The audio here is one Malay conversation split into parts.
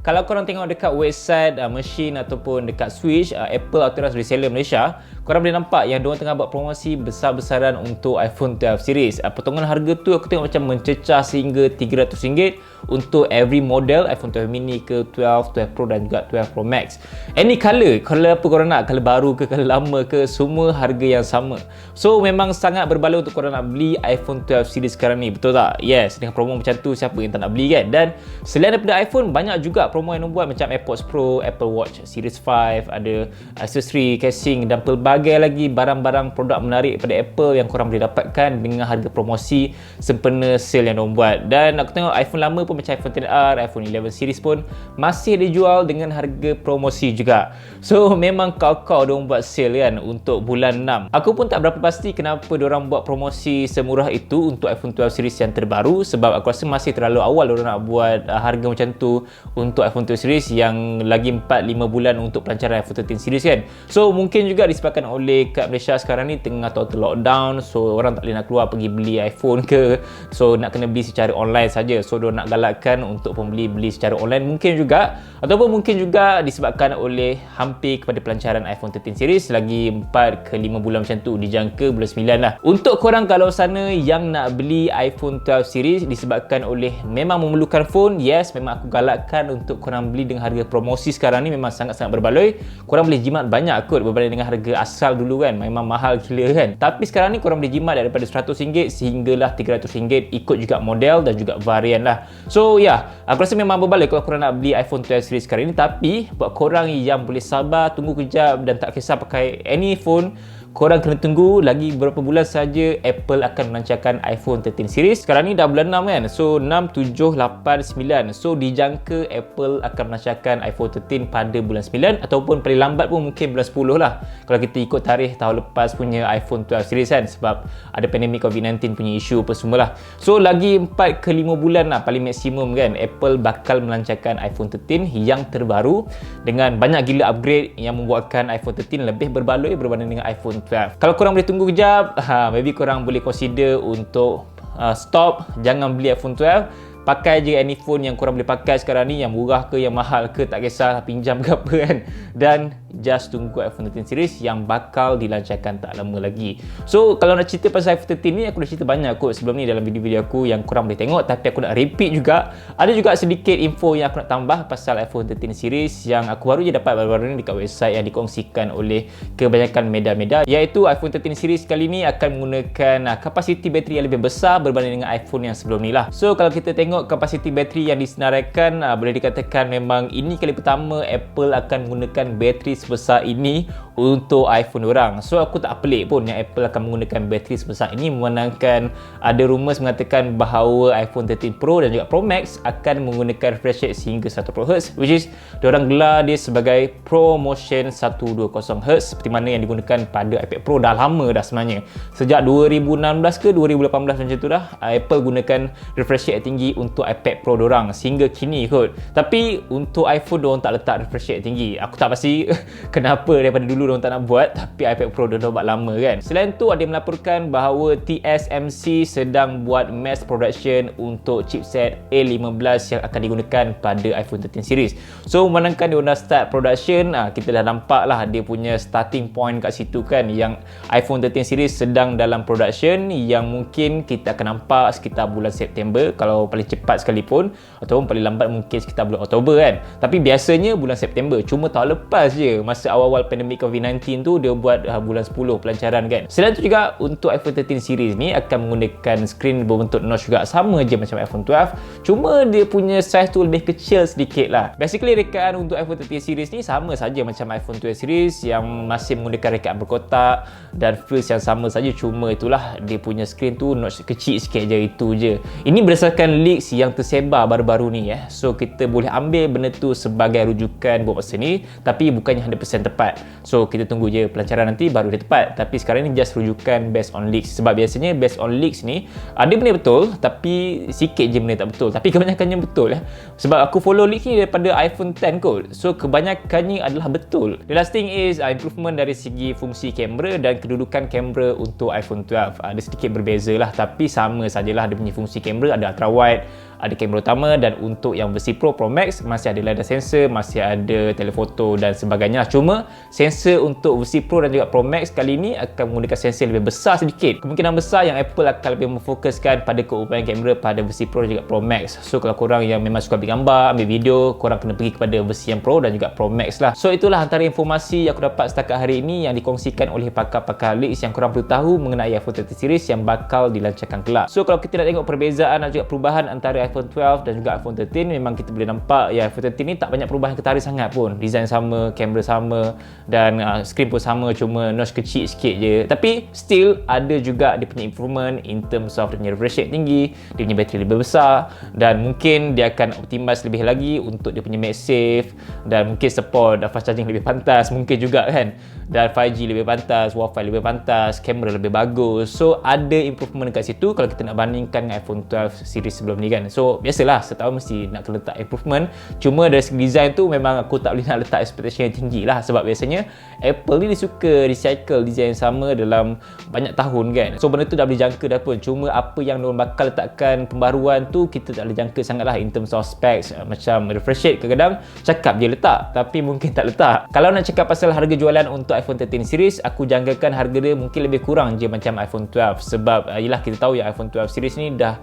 Kalau korang tengok dekat website machine ataupun dekat Switch Apple Authorized Reseller Malaysia, korang boleh nampak yang diorang tengah buat promosi besar-besaran untuk iPhone 12 series. Potongan harga tu aku tengok macam mencecah sehingga RM300 untuk every model, iPhone 12 mini ke 12, 12 Pro dan juga 12 Pro Max. Any color apa korang nak, color baru ke color lama ke, semua harga yang sama. So memang sangat berbaloi untuk korang nak beli iPhone 12 series sekarang ni, betul tak? Yes, dengan promo macam tu siapa yang tak nak beli kan? Dan selain daripada iPhone, banyak juga promo yang buat macam AirPods Pro, Apple Watch Series 5, ada aksesori, casing dan pelbagai lagi barang-barang produk menarik daripada Apple yang korang boleh dapatkan dengan harga promosi sempena sale yang diorang buat. Dan aku tengok iPhone lama pun macam iPhone XR, iPhone 11 series pun masih dijual dengan harga promosi juga. So memang kau-kau diorang buat sale kan untuk bulan 6. Aku pun tak berapa pasti kenapa diorang buat promosi semurah itu untuk iPhone 12 series yang terbaru, sebab aku rasa masih terlalu awal diorang nak buat harga macam tu untuk iPhone 12 series yang lagi 4-5 bulan untuk pelancaran iPhone 13 series kan. So mungkin juga disebabkan oleh kat Malaysia sekarang ni tengah total lockdown, so orang tak boleh nak keluar pergi beli iPhone ke, so nak kena beli secara online saja. So diorang nak galakkan untuk pembeli beli secara online mungkin juga, ataupun mungkin juga disebabkan oleh hampir kepada pelancaran iPhone 13 series lagi 4 ke 5 bulan macam tu, dijangka bulan 9 lah. Untuk korang kalau sana yang nak beli iPhone 12 series disebabkan oleh memang memerlukan phone, yes, memang aku galakkan untuk korang beli dengan harga promosi sekarang ni, memang sangat-sangat berbaloi. Korang boleh jimat banyak kot berbanding dengan harga asal dulu kan, memang mahal gila kan. Tapi sekarang ni korang boleh jimat daripada RM100 sehinggalah RM300, ikut juga model dan juga varian lah. So aku rasa memang berbaloi kalau korang nak beli iPhone 12 series sekarang ni. Tapi buat korang yang boleh sabar, tunggu kejap dan tak kisah pakai any phone, korang kena tunggu lagi beberapa bulan saja Apple akan melancarkan iPhone 13 series. Sekarang ni dah bulan 6 kan, so 6, 7, 8, 9, so dijangka Apple akan melancarkan iPhone 13 pada bulan 9 ataupun paling lambat pun mungkin bulan 10 lah kalau kita ikut tarikh tahun lepas punya iPhone 12 series kan, sebab ada pandemik COVID-19 punya isu apa semualah. So lagi 4 ke 5 bulan lah paling maksimum kan, Apple bakal melancarkan iPhone 13 yang terbaru dengan banyak gila upgrade yang membuatkan iPhone 13 lebih berbaloi berbanding dengan iPhone 12. Kalau korang boleh tunggu kejap, maybe korang boleh consider untuk stop, jangan beli iPhone 12. Pakai je any phone yang korang boleh pakai sekarang ni, yang murah ke, yang mahal ke, tak kisah, pinjam ke apa kan. Dan just tunggu iPhone 13 series yang bakal dilancarkan tak lama lagi. So kalau nak cerita pasal iPhone 13 ni, aku dah cerita banyak kot sebelum ni dalam video-video aku yang korang boleh tengok, tapi aku nak repeat juga. Ada juga sedikit info yang aku nak tambah pasal iPhone 13 series yang aku baru je dapat baru-baru ni dekat website yang dikongsikan oleh kebanyakan media-media, iaitu iPhone 13 series kali ni akan menggunakan kapasiti bateri yang lebih besar berbanding dengan iPhone yang sebelum ni lah. So kalau kita tengok kapasiti bateri yang disenaraikan, boleh dikatakan memang ini kali pertama Apple akan menggunakan bateri sebesar ini untuk iPhone orang. So aku tak pelik pun yang Apple akan menggunakan bateri sebesar ini, memandangkan ada rumours mengatakan bahawa iPhone 13 Pro dan juga Pro Max akan menggunakan refresh rate sehingga 120Hz, which is diorang gelar dia sebagai ProMotion 120Hz, seperti mana yang digunakan pada iPad Pro dah lama dah sebenarnya. Sejak 2016 ke 2018 macam tu dah Apple gunakan refresh rate tinggi untuk iPad Pro dorang sehingga kini kot. Tapi untuk iPhone dorang tak letak refresh rate tinggi. Aku tak pasti kenapa daripada dulu dorang tak nak buat, tapi iPad Pro dorang buat lama kan. Selain tu ada yang melaporkan bahawa TSMC sedang buat mass production untuk chipset A15 yang akan digunakan pada iPhone 13 series. So memandangkan dia dah start production, kita dah nampak lah dia punya starting point kat situ kan, yang iPhone 13 series sedang dalam production, yang mungkin kita akan nampak sekitar bulan September kalau paling cepat sekalipun, ataupun paling lambat mungkin sekitar bulan Oktober kan. Tapi biasanya bulan September. Cuma tahun lepas je, masa awal-awal pandemik COVID-19 tu, dia buat bulan 10 pelancaran kan. Selain tu juga untuk iPhone 13 series ni akan menggunakan skrin berbentuk notch juga, sama je macam iPhone 12, cuma dia punya size tu lebih kecil sedikit lah. Basically rekaan untuk iPhone 13 series ni sama saja macam iPhone 12 series yang masih menggunakan rekaan berkotak dan frills yang sama saja, cuma itulah dia punya skrin tu notch kecil sikit je, itu je. Ini berdasarkan leaks yang tersebar baru-baru ni so kita boleh ambil benda tu sebagai rujukan buat masa ni, tapi bukannya 100% tepat. So kita tunggu je pelancaran nanti baru dia tepat. Tapi sekarang ni just rujukan based on leaks, sebab biasanya based on leaks ni ada benda betul tapi sikit je benda tak betul, tapi kebanyakannya betul sebab aku follow leaks ni daripada iPhone 10 kot. So kebanyakannya adalah betul. The last thing is improvement dari segi fungsi kamera dan kedudukan kamera untuk iPhone 12. Ada sedikit berbeza lah, tapi sama sajalah dia punya fungsi kamera. Ada ultra wide, ada kamera utama, dan untuk yang versi Pro Max masih ada LiDAR sensor, masih ada telefoto dan sebagainya. Cuma sensor untuk versi Pro dan juga Pro Max kali ini akan menggunakan sensor yang lebih besar sedikit. Kemungkinan besar yang Apple akan lebih memfokuskan pada keupayaan kamera pada versi Pro dan juga Pro Max. So kalau korang yang memang suka ambil gambar, ambil video, korang kena pergi kepada versi yang Pro dan juga Pro Max lah. So itulah antara informasi yang aku dapat setakat hari ini yang dikongsikan oleh pakar-pakar leaks yang korang perlu tahu mengenai iPhone 13 series yang bakal dilancarkan kelak. So kalau kita nak tengok perbezaan dan juga perubahan antara iPhone 12 dan juga iPhone 13, memang kita boleh nampak ya iPhone 13 ni tak banyak perubahan yang tertarik sangat pun. Design sama, kamera sama, dan skrin pun sama, cuma notch kecil sikit je. Tapi still ada juga dia punya improvement in terms of dia punya refresh rate tinggi, dia punya bateri lebih besar, dan mungkin dia akan optimize lebih lagi untuk dia punya MagSafe, dan mungkin support fast charging lebih pantas mungkin juga kan, dan 5G lebih pantas, Wi-Fi lebih pantas, kamera lebih bagus. So ada improvement dekat situ kalau kita nak bandingkan dengan iPhone 12 series sebelum ni kan. So biasalah, setahun mesti nak kena letak improvement. Cuma dari segi design tu memang aku tak boleh nak letak expectation yang tinggi lah, sebab biasanya Apple ni dia suka recycle design yang sama dalam banyak tahun kan. So benda tu dah boleh jangka dah pun. Cuma apa yang diorang bakal letakkan pembaruan tu kita tak boleh jangka sangat lah in terms of specs. Macam refresh rate kadang-kadang cakap dia letak tapi mungkin tak letak. Kalau nak cakap pasal harga jualan untuk iPhone 13 series, aku jangkakan harga dia mungkin lebih kurang je macam iPhone 12. Sebab yelah kita tahu ya iPhone 12 series ni dah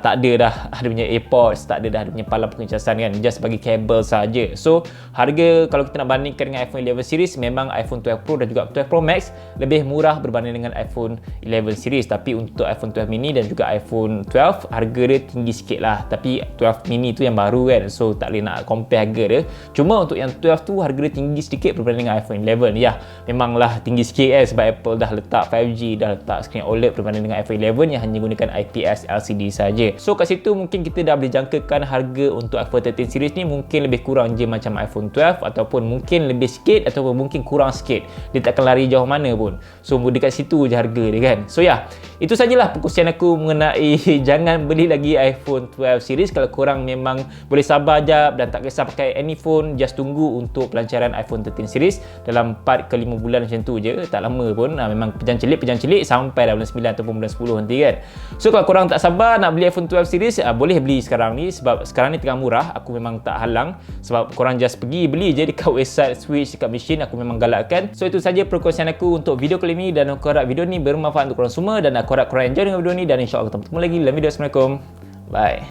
tak ada dah ada punya AirPods, tak ada dah ada punya palang pengecasan kan, just bagi kabel saja. So harga kalau kita nak bandingkan dengan iPhone 11 series, memang iPhone 12 Pro dan juga 12 Pro Max lebih murah berbanding dengan iPhone 11 series. Tapi untuk iPhone 12 mini dan juga iPhone 12 harga dia tinggi sikit lah. Tapi 12 mini tu yang baru kan, so tak boleh nak compare harga dia. Cuma untuk yang 12 tu harga dia tinggi sedikit berbanding dengan iPhone 11. Ya, memanglah tinggi sikit sebab Apple dah letak 5G, dah letak screen OLED berbanding dengan iPhone 11 yang hanya gunakan IPS LCD saja. So kat situ mungkin kita dah boleh jangkakan harga untuk iPhone 13 series ni mungkin lebih kurang je macam iPhone 12, ataupun mungkin lebih sikit, ataupun mungkin kurang sikit. Dia takkan lari jauh mana pun. So dekat situ je harga dia kan. So ya, itu sajalah perkongsian aku mengenai jangan beli lagi iPhone 12 series. Kalau korang memang boleh sabar jap dan tak kisah pakai any phone, just tunggu untuk pelancaran iPhone 13 series dalam 4 ke 5 bulan macam tu je, tak lama pun. Memang pejam celik sampai dah bulan 9 ataupun bulan 10 nanti kan. So kalau korang tak sabar nak beli iPhone 12 series, boleh beli sekarang ni, sebab sekarang ni tengah murah. Aku memang tak halang, sebab korang just pergi beli je dekat website Switch, dekat mesin. Aku memang galakkan. So itu saja perkongsian aku untuk video kali ini, dan aku harap video ni bermanfaat untuk korang semua, dan aku harap korang enjoy dengan video ni, dan insyaAllah kita bertemu lagi dalam video. Assalamualaikum, bye.